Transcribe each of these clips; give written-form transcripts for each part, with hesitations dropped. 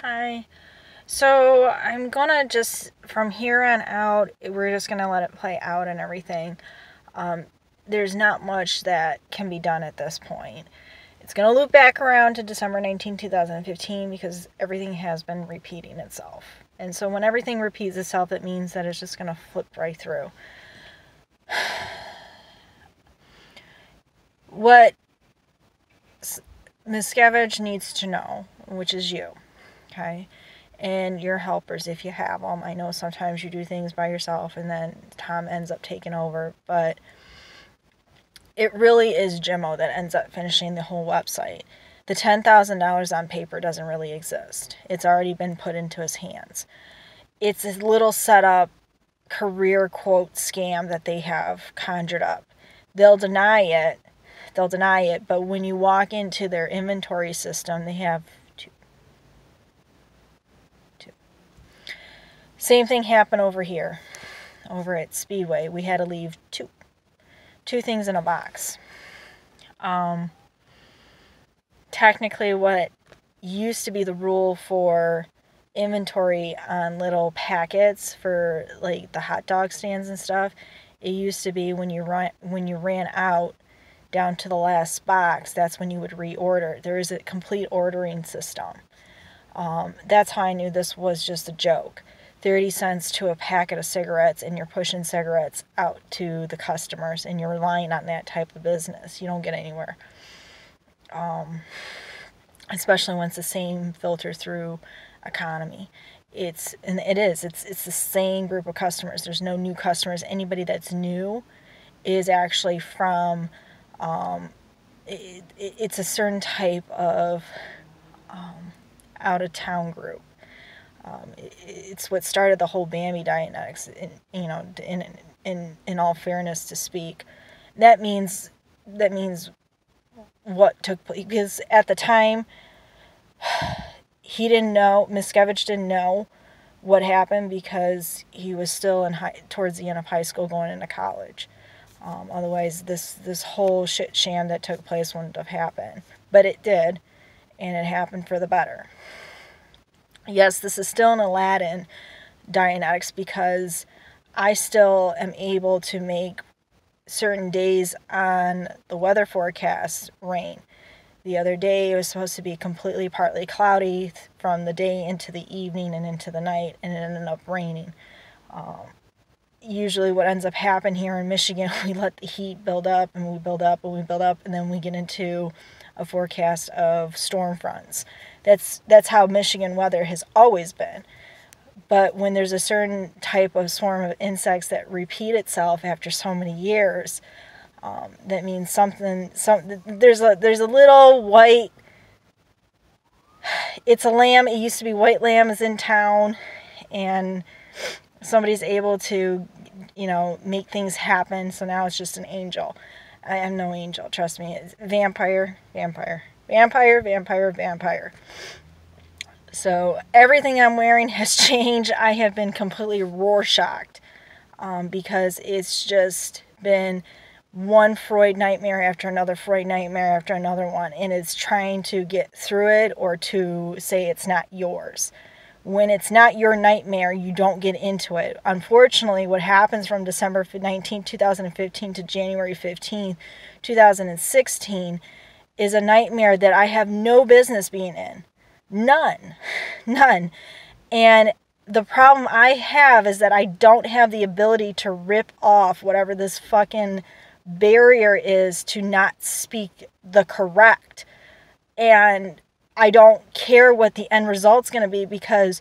Hi. So I'm gonna just, from here on out, we're just gonna let it play out and everything. Um, there's not much that can be done at this point. It's gonna loop back around to December 2015 because everything has been repeating itself. And so when everything repeats itself, it means that it's just gonna flip right through. What Miscavige needs to know, which is you, okay? And your helpers if you have them. I know sometimes you do things by yourself and then Tom ends up taking over, but it really is Jimmo that ends up finishing the whole website. The $10,000 on paper doesn't really exist. It's already been put into his hands. It's a little setup career quote scam that they have conjured up. They'll deny it. But when you walk into their inventory system, they have two. Same thing happened over here, over at Speedway. We had to leave two things in a box. Technically, what used to be the rule for inventory on little packets for like the hot dog stands and stuff, it used to be when you ran out down to the last box, that's when you would reorder. There is a complete ordering system. That's how I knew this was just a joke. 30 cents to a packet of cigarettes, and you're pushing cigarettes out to the customers, and you're relying on that type of business. You don't get anywhere. Especially when it's the same filter through economy. It's the same group of customers. There's no new customers. Anybody that's new is actually from it's a certain type of out-of-town group. It's what started the whole Bambi Dianetics. In all fairness to speak, that means what took place, because at the time he didn't know. Miscavige didn't know what happened because he was still towards the end of high school, going into college. Otherwise, this whole shit sham that took place wouldn't have happened. But it did, and it happened for the better. Yes, this is still an Aladdin Dianetics because I still am able to make certain days on the weather forecast rain. The other day it was supposed to be completely partly cloudy from the day into the evening and into the night, and it ended up raining. Usually what ends up happening here in Michigan, we let the heat build up and we build up and we build up, and then we get into a forecast of storm fronts. That's how Michigan weather has always been. But when there's a certain type of swarm of insects that repeat itself after so many years, that means something. There's a little white. It's a lamb. It used to be white lamb is in town, and somebody's able to, make things happen. So now it's just an angel. I am no angel. Trust me. It's vampire. So everything I'm wearing has changed. I have been completely Rorschached because it's just been one Freud nightmare after another Freud nightmare after another one, and it's trying to get through it or to say it's not yours. When it's not your nightmare, you don't get into it. Unfortunately, what happens from December 19, 2015 to January 15, 2016 is a nightmare that I have no business being in. None. And the problem I have is that I don't have the ability to rip off whatever this fucking barrier is to not speak the correct. And I don't care what the end result's going to be, because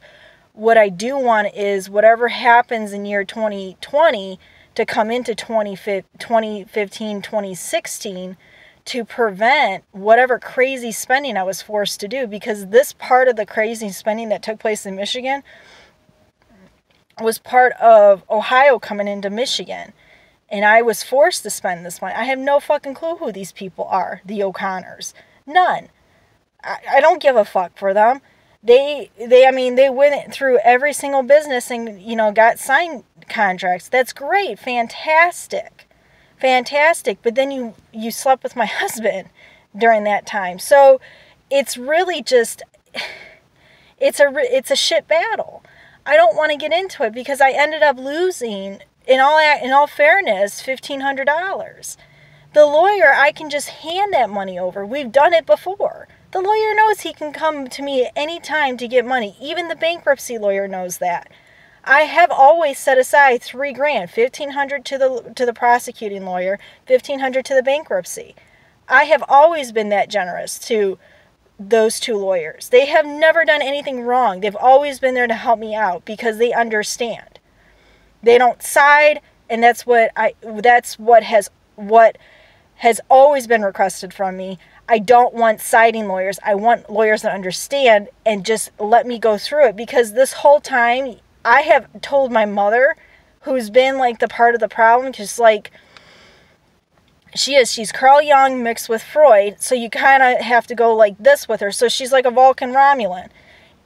what I do want is whatever happens in year 2020 to come into 2015, 2016 to prevent whatever crazy spending I was forced to do, because this part of the crazy spending that took place in Michigan was part of Ohio coming into Michigan, and I was forced to spend this money. I have no fucking clue who these people are, the O'Connors. None. I don't give a fuck for them. They went through every single business and, got signed contracts. That's great. Fantastic. But then you slept with my husband during that time. So it's really just, it's a shit battle. I don't want to get into it because I ended up losing, in all fairness, $1,500. The lawyer, I can just hand that money over. We've done it before. The lawyer knows he can come to me at any time to get money. Even the bankruptcy lawyer knows that. I have always set aside $3,000, $1,500 to the prosecuting lawyer, $1,500 to the bankruptcy. I have always been that generous to those two lawyers. They have never done anything wrong. They've always been there to help me out because they understand. They don't side, and that's what has always been requested from me. I don't want siding lawyers. I want lawyers that understand and just let me go through it, because this whole time I have told my mother, who's been like the part of the problem, just like she's Carl Jung mixed with Freud, so you kind of have to go like this with her. So she's like a Vulcan Romulan.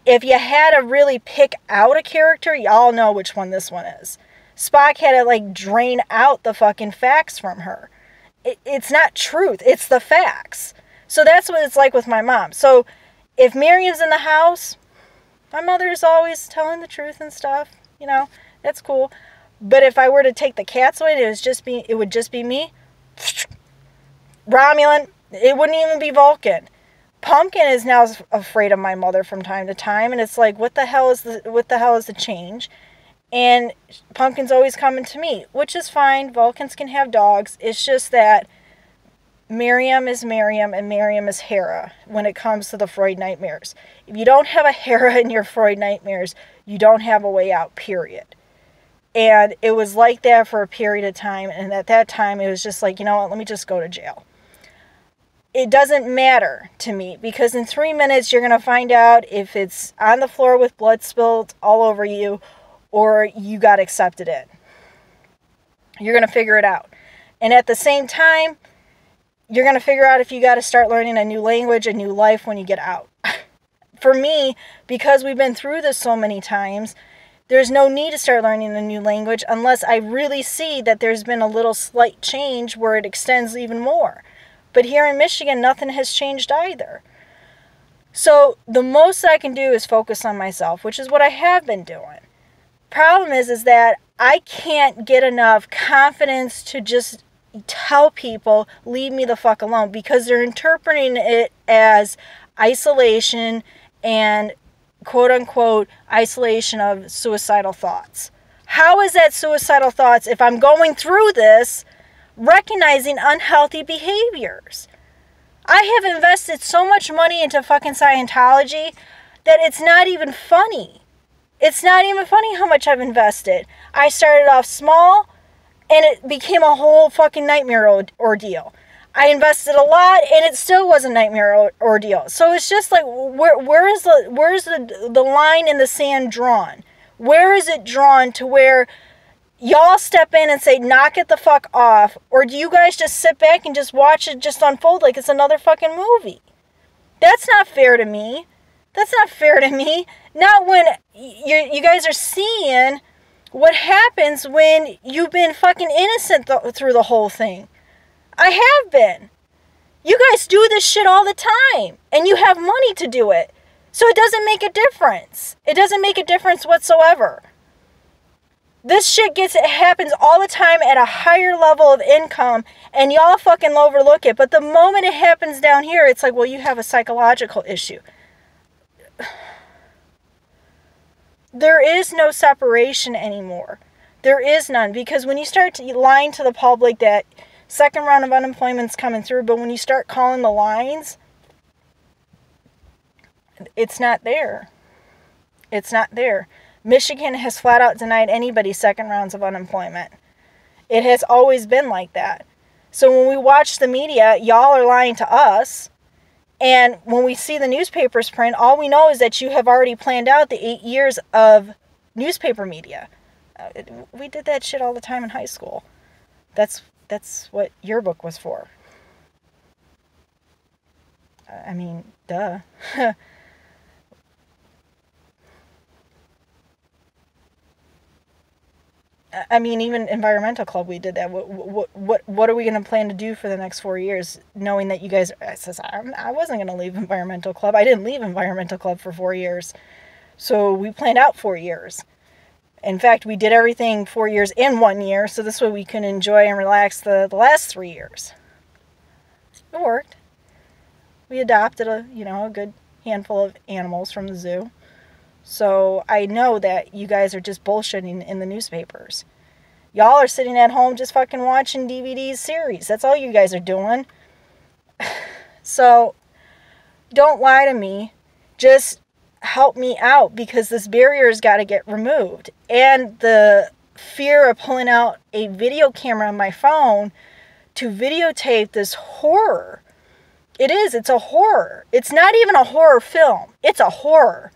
If you had to really pick out a character, y'all know which one this one is. Spock had to like drain out the fucking facts from her. It's not truth, it's the facts. So that's what it's like with my mom. So if Miriam's in the house, my mother is always telling the truth and stuff. You know, that's cool. But if I were to take the cats away, it would just be me. Romulan, it wouldn't even be Vulcan. Pumpkin is now afraid of my mother from time to time, and it's like, what the hell is the change? And Pumpkin's always coming to me, which is fine. Vulcans can have dogs. It's just that Miriam is Miriam and Miriam is Hera when it comes to the Freud nightmares. If you don't have a Hera in your Freud nightmares, you don't have a way out, period. And it was like that for a period of time, and at that time it was just like, you know what, let me just go to jail. It doesn't matter to me, because in 3 minutes you're going to find out if it's on the floor with blood spilled all over you or you got accepted in. You're going to figure it out. And at the same time, you're going to figure out if you got to start learning a new language, a new life when you get out. For me, because we've been through this so many times, there's no need to start learning a new language unless I really see that there's been a little slight change where it extends even more. But here in Michigan, nothing has changed either. So the most that I can do is focus on myself, which is what I have been doing. Problem is that I can't get enough confidence to just tell people, leave me the fuck alone, because they're interpreting it as isolation and quote-unquote isolation of suicidal thoughts. How is that suicidal thoughts if I'm going through this recognizing unhealthy behaviors? I have invested so much money into fucking Scientology that it's not even funny. It's not even funny how much I've invested. I started off small and it became a whole fucking nightmare ordeal. I invested a lot, and it still was a nightmare ordeal. So it's just like, where's the line in the sand drawn? Where is it drawn to where y'all step in and say, knock it the fuck off? Or do you guys just sit back and just watch it just unfold like it's another fucking movie? That's not fair to me. That's not fair to me. Not when you guys are seeing what happens when you've been fucking innocent through the whole thing. I have been. You guys do this shit all the time, and you have money to do it. So it doesn't make a difference. It doesn't make a difference whatsoever. This shit happens all the time at a higher level of income, and y'all fucking overlook it. But the moment it happens down here, it's like, well, you have a psychological issue. There is no separation anymore. There is none, because when you start lying to the public that second round of unemployment's coming through, but when you start calling the lines, it's not there. It's not there. Michigan has flat out denied anybody second rounds of unemployment. It has always been like that. So when we watch the media, y'all are lying to us. And when we see the newspapers print, all we know is that you have already planned out the 8 years of newspaper media. We did that shit all the time in high school. That's what your book was for. I mean, duh. I mean, even Environmental Club, we did that. What are we going to plan to do for the next 4 years, knowing that you guys... I wasn't going to leave Environmental Club. I didn't leave Environmental Club for 4 years. So we planned out 4 years. In fact, we did everything 4 years in 1 year, so this way we can enjoy and relax the last 3 years. It worked. We adopted a good handful of animals from the zoo. So I know that you guys are just bullshitting in the newspapers. Y'all are sitting at home just fucking watching DVDs series. That's all you guys are doing. So don't lie to me. Just help me out, because this barrier's got to get removed. And the fear of pulling out a video camera on my phone to videotape this horror. It's a horror. It's not even a horror film. It's a horror.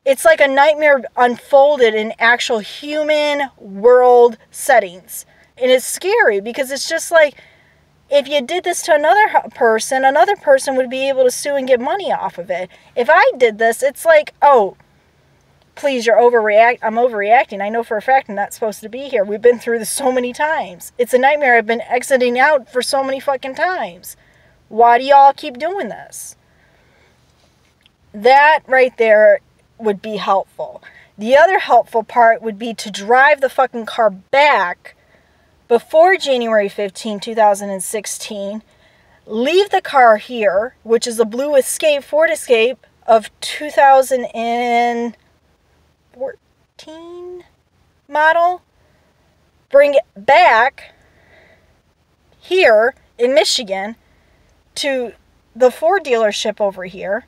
It's like a nightmare unfolded in actual human world settings. And it's scary, because it's just like, if you did this to another person would be able to sue and get money off of it. If I did this, it's like, oh, please, I'm overreacting. I know for a fact I'm not supposed to be here. We've been through this so many times. It's a nightmare I've been exiting out for so many fucking times. Why do y'all keep doing this? That right there would be helpful. The other helpful part would be to drive the fucking car back before January 15, 2016, leave the car here, which is a blue Ford Escape of 2014 model, bring it back here in Michigan to the Ford dealership over here,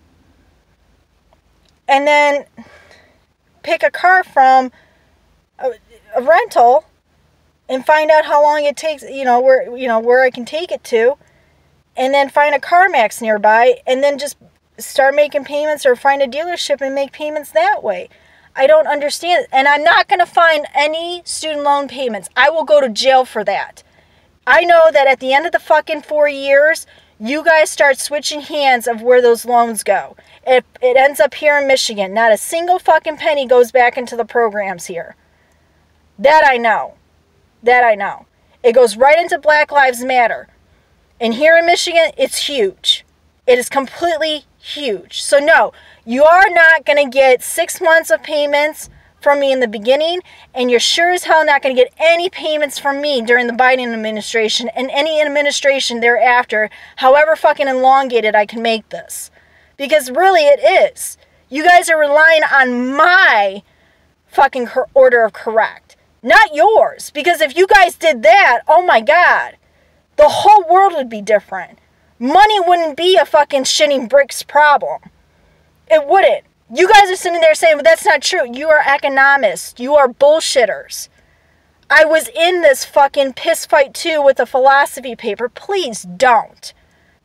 and then pick a car from a rental and find out how long it takes, where I can take it to, and then find a CarMax nearby, and then just start making payments, or find a dealership and make payments that way. I don't understand. And I'm not going to find any student loan payments. I will go to jail for that. I know that at the end of the fucking 4 years, you guys start switching hands of where those loans go. It ends up here in Michigan. Not a single fucking penny goes back into the programs here. That I know. It goes right into Black Lives Matter. And here in Michigan, it's huge. It is completely huge. So no, you are not going to get 6 months of payments from me in the beginning, and you're sure as hell not going to get any payments from me during the Biden administration and any administration thereafter, however fucking elongated I can make this. Because really it is. You guys are relying on my fucking order of correct. Not yours. Because if you guys did that, oh my God, the whole world would be different. Money wouldn't be a fucking shitting bricks problem. It wouldn't. You guys are sitting there saying, well, that's not true. You are economists. You are bullshitters. I was in this fucking piss fight too with a philosophy paper. Please don't.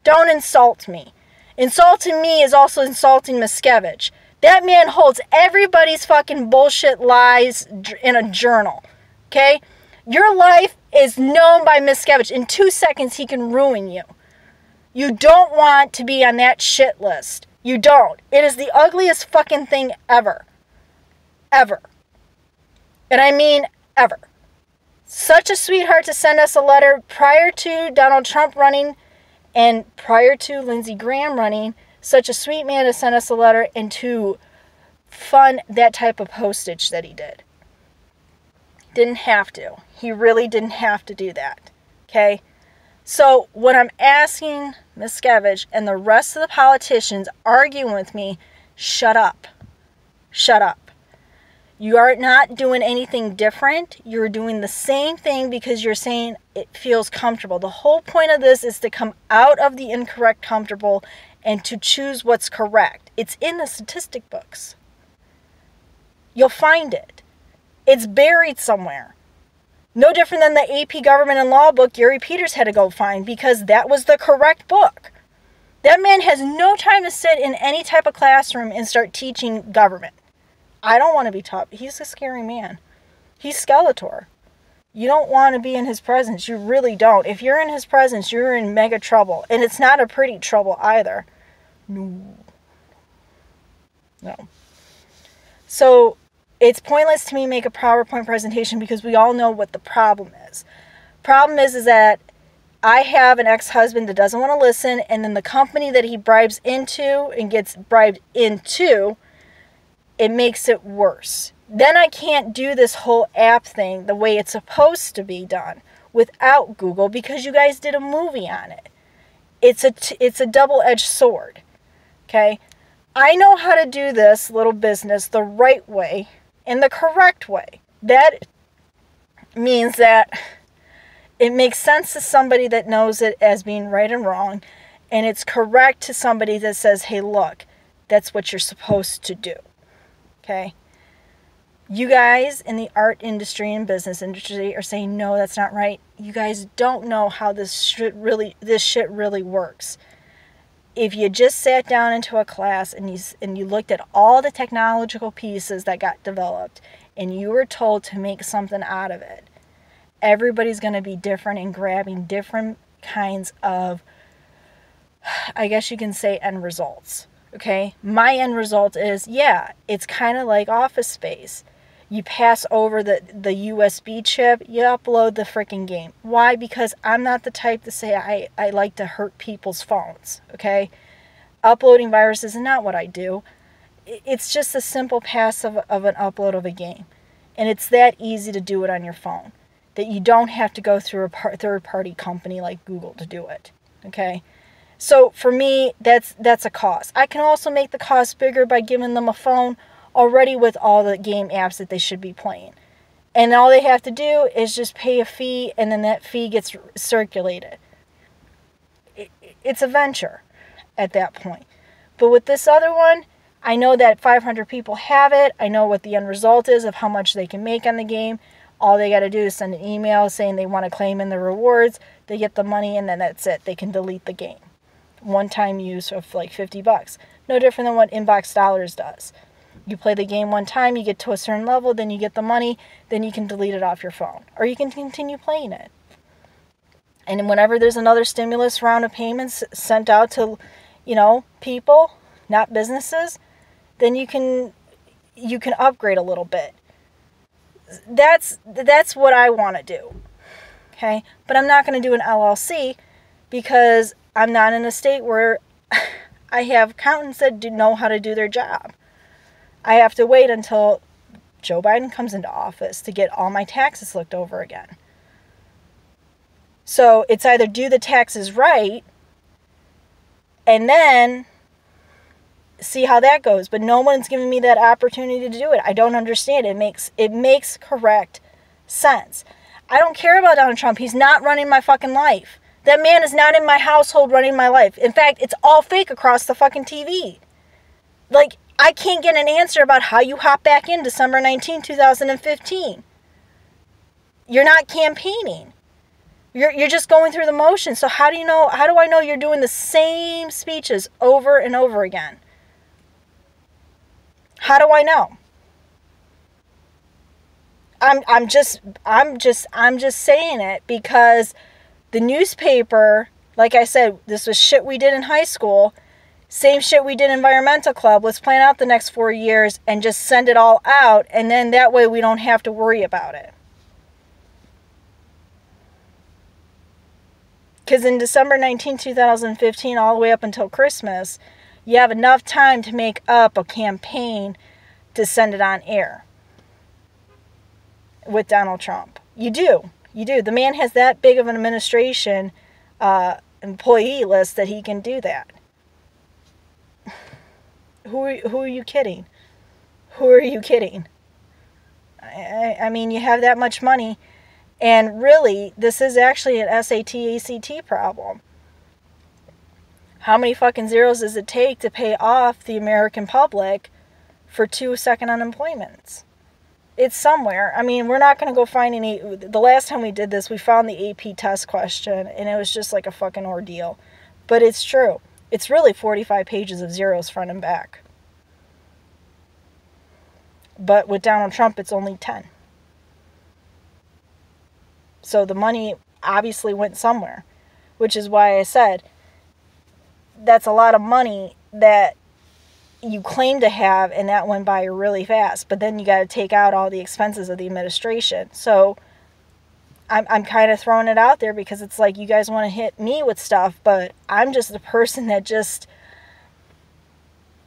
Don't insult me. Insulting me is also insulting Miscavige. That man holds everybody's fucking bullshit lies in a journal. Okay? Your life is known by Miscavige. In 2 seconds, he can ruin you. You don't want to be on that shit list. You don't. It is the ugliest fucking thing ever. Ever. And I mean ever. Such a sweetheart to send us a letter prior to Donald Trump running and prior to Lindsey Graham running. Such a sweet man to send us a letter and to fund that type of postage that he did. Didn't have to. He really didn't have to do that. Okay? So what I'm asking Miscavige and the rest of the politicians arguing with me, shut up. Shut up. You are not doing anything different. You're doing the same thing because you're saying it feels comfortable. The whole point of this is to come out of the incorrect comfortable and to choose what's correct. It's in the statistic books. You'll find it. It's buried somewhere. No different than the AP Government and Law book Gary Peters had to go find because that was the correct book. That man has no time to sit in any type of classroom and start teaching government. I don't want to be taught. He's a scary man. He's Skeletor. You don't want to be in his presence. You really don't. If you're in his presence, you're in mega trouble. And it's not a pretty trouble either. No. So it's pointless to me make a PowerPoint presentation because we all know what the problem is. Problem is that I have an ex-husband that doesn't want to listen, and then the company that he bribes into and gets bribed into it makes it worse. Then I can't do this whole app thing the way it's supposed to be done without Google, because you guys did a movie on it. It's a double-edged sword. Okay? I know how to do this little business the right way and the correct way. That means that it makes sense to somebody that knows it as being right and wrong, and it's correct to somebody that says, hey, look, that's what you're supposed to do. Okay? You guys in the art industry and business industry are saying, no, that's not right. You guys don't know how this shit really works. If you just sat down into a class and you looked at all the technological pieces that got developed and you were told to make something out of it, everybody's going to be different and grabbing different kinds of, I guess you can say, end results. Okay? My end result is, yeah, it's kind of like Office Space. You pass over the USB chip, you upload the freaking game. Why? Because I'm not the type to say I like to hurt people's phones, okay? Uploading viruses is not what I do. It's just a simple pass of an upload of a game. And it's that easy to do it on your phone, that you don't have to go through a third-party company like Google to do it, okay? So for me, that's a cost. I can also make the cost bigger by giving them a phone already with all the game apps that they should be playing. And all they have to do is just pay a fee, and then that fee gets circulated. It's a venture at that point. But with this other one, I know that 500 people have it. I know what the end result is of how much they can make on the game. All they got to do is send an email saying they want to claim in the rewards. They get the money, and then that's it. They can delete the game. One-time use of like $50. No different than what Inbox Dollars does. You play the game one time, you get to a certain level, then you get the money, then you can delete it off your phone. Or you can continue playing it. And whenever there's another stimulus round of payments sent out to, people, not businesses, then you can upgrade a little bit. That's what I want to do. Okay? But I'm not going to do an LLC because I'm not in a state where I have accountants that know how to do their job. I have to wait until Joe Biden comes into office to get all my taxes looked over again. So it's either do the taxes right and then see how that goes. But no one's giving me that opportunity to do it. I don't understand. It makes correct sense. I don't care about Donald Trump. He's not running my fucking life. That man is not in my household running my life. In fact, it's all fake across the fucking TV. Like, I can't get an answer about how you hop back in December 19, 2015. You're not campaigning. You're just going through the motions. So how do I know you're doing the same speeches over and over again? How do I know? I'm just saying it because the newspaper, like I said, this was shit we did in high school. Same shit we did in Environmental Club. Let's plan out the next 4 years and just send it all out. And then that way we don't have to worry about it. Because in December 19, 2015, all the way up until Christmas, you have enough time to make up a campaign to send it on air with Donald Trump. You do. The man has that big of an administration employee list that he can do that. Who are you kidding? Who are you kidding? I mean, you have that much money. And really, this is actually an SAT, ACT problem. How many fucking zeros does it take to pay off the American public for 2 second unemployments? It's somewhere. I mean, we're not going to go find any. The last time we did this, we found the AP test question, and it was just like a fucking ordeal. But it's true. It's really 45 pages of zeros front and back. But with Donald Trump, it's only 10. So the money obviously went somewhere, which is why I said that's a lot of money that you claim to have, and that went by really fast. But then you got to take out all the expenses of the administration. So I'm kind of throwing it out there because it's like you guys want to hit me with stuff, but I'm just a person that just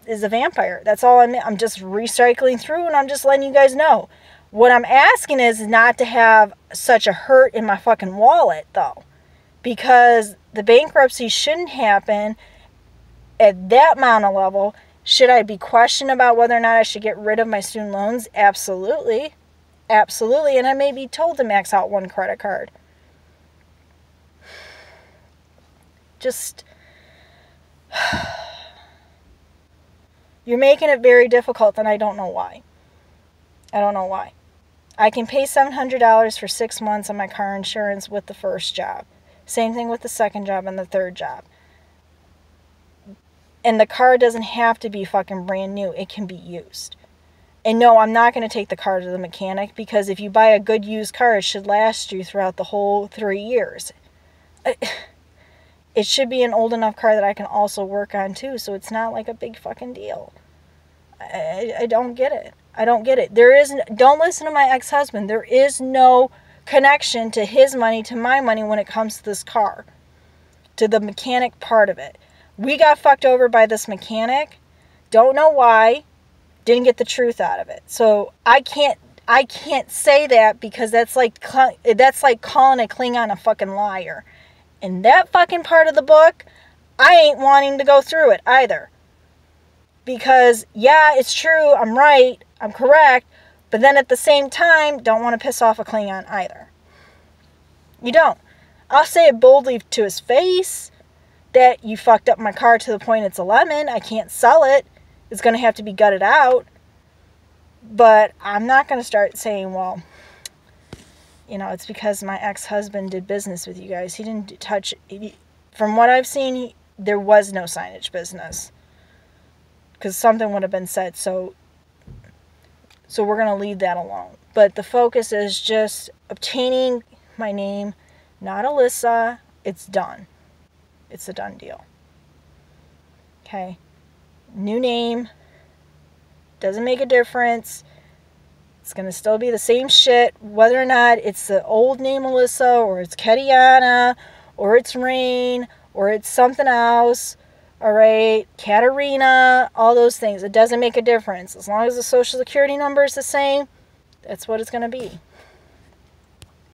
is a vampire. That's all I'm just recycling through, and I'm just letting you guys know. What I'm asking is not to have such a hurt in my fucking wallet, though. Because the bankruptcy shouldn't happen at that amount of level. Should I be questioned about whether or not I should get rid of my student loans? Absolutely. Absolutely. And I may be told to max out one credit card. Just... You're making it very difficult, and I don't know why. I don't know why. I can pay $700 for 6 months on my car insurance with the first job. Same thing with the second job and the third job. And the car doesn't have to be fucking brand new. It can be used. And no, I'm not going to take the car to the mechanic, because if you buy a good used car, it should last you throughout the whole 3 years. It should be an old enough car that I can also work on too, so it's not like a big fucking deal. I don't get it. I don't get it. Don't listen to my ex-husband. There is no connection to his money to my money when it comes to this car. To the mechanic part of it. We got fucked over by this mechanic. Don't know why. Didn't get the truth out of it. So I can't say that, because that's like calling a Klingon a fucking liar. And that fucking part of the book, I ain't wanting to go through it either. Because, yeah, it's true, I'm right, I'm correct, but then at the same time, don't want to piss off a Klingon either. You don't. I'll say it boldly to his face that you fucked up my car to the point it's a lemon, I can't sell it, it's going to have to be gutted out. But I'm not going to start saying, well, you know, it's because my ex-husband did business with you guys. He didn't touch... From what I've seen, there was no signage business. Because something would have been said. So we're going to leave that alone. But the focus is just obtaining my name, not Alyssa. It's done. It's a done deal. Okay. New name. Doesn't make a difference. It's going to still be the same shit, whether or not it's the old name Alyssa, or it's Ketiana, or it's Rain, or it's something else, alright, Katarina, all those things. It doesn't make a difference. As long as the social security number is the same, that's what it's going to be.